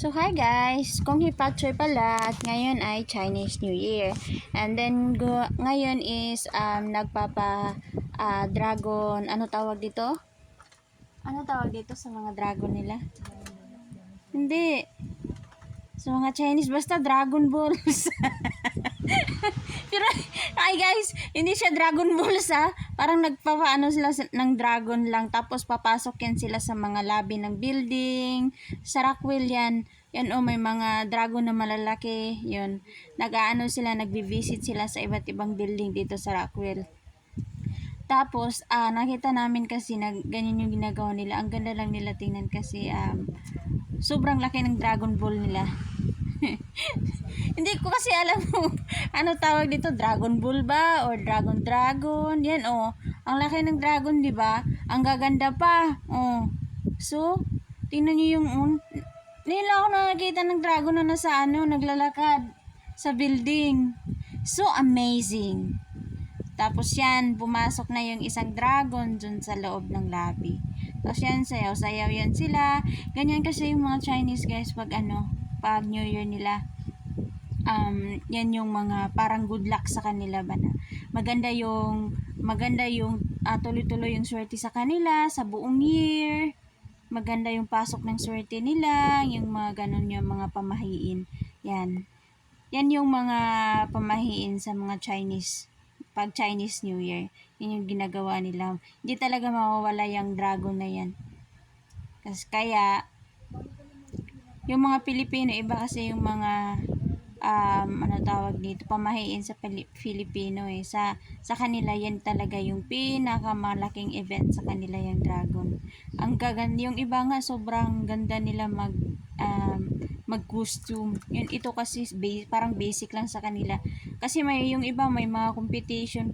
So hi guys, Kung Hipag Choy pala at ngayon ay Chinese New Year. And then ngayon is dragon, ano tawag dito? Ano tawag dito sa mga dragon nila? Hindi. Sa mga Chinese basta Dragon Balls. Pero ay guys, hindi siya Dragon Balls ha. Parang nagpapaano sila ng dragon lang tapos papasok yan sila sa mga lobby ng building. Sa Rockwell yan. Yan o may mga dragon na malalaki. Yun. Nag-aano sila, nagbi-visit sila sa iba't ibang building dito sa Rockwell. Tapos, nakita namin kasi na ganyan yung ginagawa nila. Ang ganda lang nila tingnan kasi sobrang laki ng Dragon Ball nila. Hindi ko kasi alam kung ano tawag dito, Dragon Ball ba or Dragon. Yan oh. Ang laki ng dragon, 'di ba? Ang gaganda pa. Oh. So, tingnan niyo yung nila ako nakakita ng dragon na nasa naglalakad sa building. So amazing. Tapos yan, pumasok na yung isang dragon dun sa loob ng lobby. Tapos yan, sayaw-sayaw yan sila. Ganyan kasi yung mga Chinese guys pag pag New Year nila. Yan yung mga parang good luck sa kanila ba na. Maganda yung tuloy-tuloy yung swerte sa kanila sa buong year. Maganda yung pasok ng swerte nila, yung mga ganun yung mga pamahiin. Yan. Yan yung mga pamahiin sa mga Chinese pag Chinese New Year. Yan yung ginagawa nila. Hindi talaga mawawala yung dragon na yan. Kaya yung mga Pilipino, iba kasi yung mga ano tawag dito, pamahiin sa Filipino eh. Sa kanila yan talaga yung pinakamalaking event sa kanila yung dragon. Ang gaganda, yung iba nga sobrang ganda nila mag-costume. Yun, ito kasi parang basic lang sa kanila. Kasi yung iba may mga competition